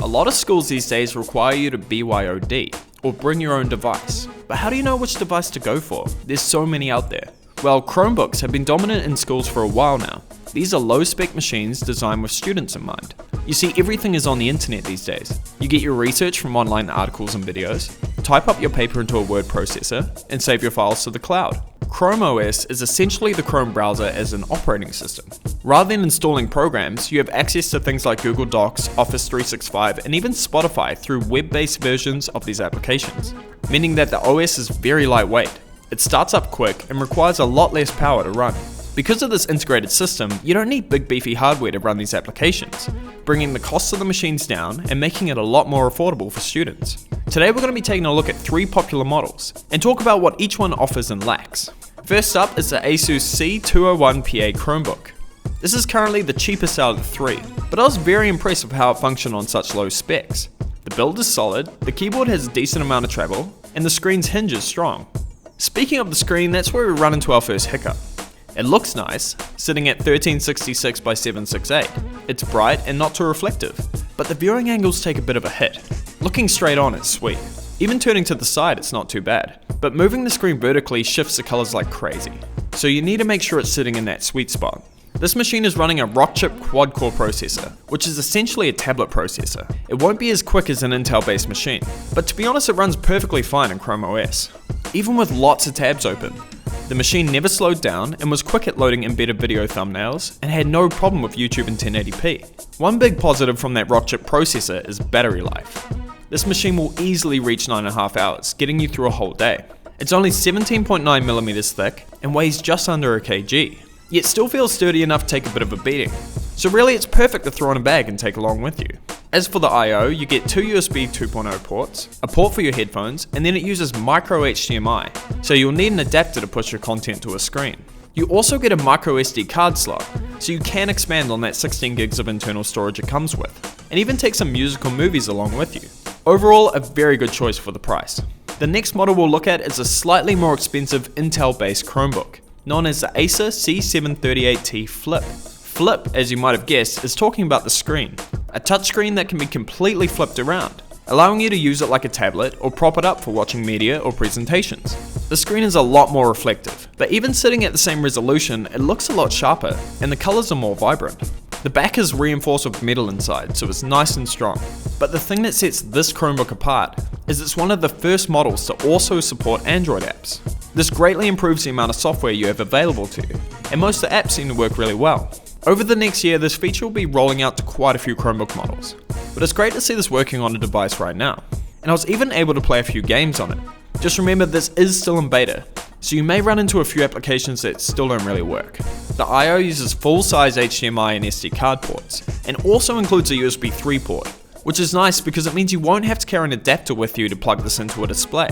A lot of schools these days require you to BYOD, or bring your own device. But how do you know which device to go for? There's so many out there. Well, Chromebooks have been dominant in schools for a while now. These are low-spec machines designed with students in mind. You see, everything is on the internet these days. You get your research from online articles and videos, type up your paper into a word processor, and save your files to the cloud. Chrome OS is essentially the Chrome browser as an operating system. Rather than installing programs, you have access to things like Google Docs, Office 365, and even Spotify through web-based versions of these applications, meaning that the OS is very lightweight. It starts up quick and requires a lot less power to run. Because of this integrated system, you don't need big beefy hardware to run these applications, bringing the cost of the machines down and making it a lot more affordable for students. Today we're going to be taking a look at 3 popular models, and talk about what each one offers and lacks. First up is the Asus C201PA Chromebook. This is currently the cheapest out of the 3, but I was very impressed with how it functioned on such low specs. The build is solid, the keyboard has a decent amount of travel, and the screen's hinge is strong. Speaking of the screen, that's where we run into our first hiccup. It looks nice, sitting at 1366 by 768. It's bright and not too reflective, but the viewing angles take a bit of a hit. Looking straight on, it's sweet. Even turning to the side, it's not too bad. But moving the screen vertically shifts the colors like crazy, so you need to make sure it's sitting in that sweet spot. This machine is running a Rockchip quad-core processor, which is essentially a tablet processor. It won't be as quick as an Intel-based machine, but to be honest, it runs perfectly fine in Chrome OS. Even with lots of tabs open, the machine never slowed down and was quick at loading embedded video thumbnails and had no problem with YouTube in 1080p. One big positive from that Rockchip processor is battery life. This machine will easily reach 9.5 hours, getting you through a whole day. It's only 17.9mm thick and weighs just under a kg, yet still feels sturdy enough to take a bit of a beating. So really it's perfect to throw in a bag and take along with you. As for the I/O, you get 2 USB 2.0 ports, a port for your headphones, and then it uses micro HDMI, so you'll need an adapter to push your content to a screen. You also get a micro SD card slot, so you can expand on that 16 gigs of internal storage it comes with, and even take some musical movies along with you. Overall, a very good choice for the price. The next model we'll look at is a slightly more expensive Intel-based Chromebook, known as the Acer C738T Flip. Flip, as you might have guessed, is talking about the screen. A touchscreen that can be completely flipped around, allowing you to use it like a tablet or prop it up for watching media or presentations. The screen is a lot more reflective, but even sitting at the same resolution, it looks a lot sharper and the colors are more vibrant. The back is reinforced with metal inside, so it's nice and strong. But the thing that sets this Chromebook apart is it's one of the first models to also support Android apps. This greatly improves the amount of software you have available to you, and most of the apps seem to work really well. Over the next year, this feature will be rolling out to quite a few Chromebook models, but it's great to see this working on a device right now. And I was even able to play a few games on it. Just remember, this is still in beta, so you may run into a few applications that still don't really work. The I/O uses full-size HDMI and SD card ports, and also includes a USB 3 port, which is nice because it means you won't have to carry an adapter with you to plug this into a display.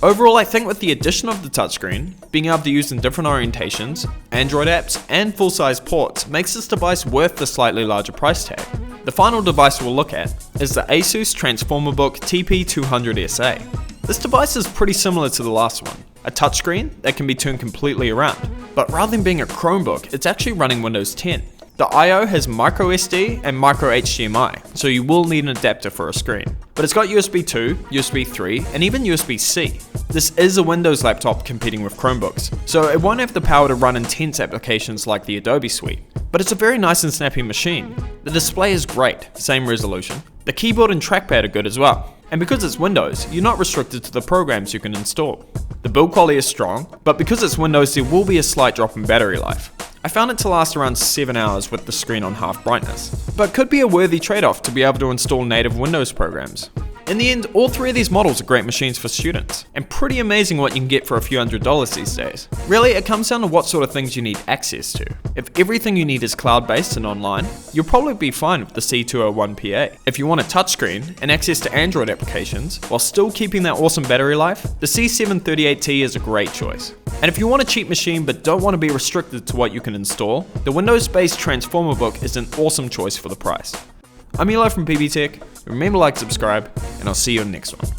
Overall, I think with the addition of the touchscreen, being able to use in different orientations, Android apps, and full-size ports makes this device worth the slightly larger price tag. The final device we'll look at is the Asus Transformerbook TP200SA. This device is pretty similar to the last one, a touchscreen that can be turned completely around, but rather than being a Chromebook, it's actually running Windows 10. The I/O has micro SD and micro HDMI, so you will need an adapter for a screen. But it's got USB 2, USB 3, and even USB-C. This is a Windows laptop competing with Chromebooks, so it won't have the power to run intense applications like the Adobe suite. But it's a very nice and snappy machine. The display is great, same resolution. The keyboard and trackpad are good as well. And because it's Windows, you're not restricted to the programs you can install. The build quality is strong, but because it's Windows, there will be a slight drop in battery life. I found it to last around 7 hours with the screen on half brightness, but could be a worthy trade-off to be able to install native Windows programs. In the end, all 3 of these models are great machines for students, and pretty amazing what you can get for a few $100s these days. Really, it comes down to what sort of things you need access to. If everything you need is cloud-based and online, you'll probably be fine with the C201PA. If you want a touchscreen and access to Android applications, while still keeping that awesome battery life, the C738T is a great choice. And if you want a cheap machine but don't want to be restricted to what you can install, the Windows-based Transformerbook is an awesome choice for the price. I'm Eli from PB Tech. Remember to like, subscribe, and I'll see you in the next one.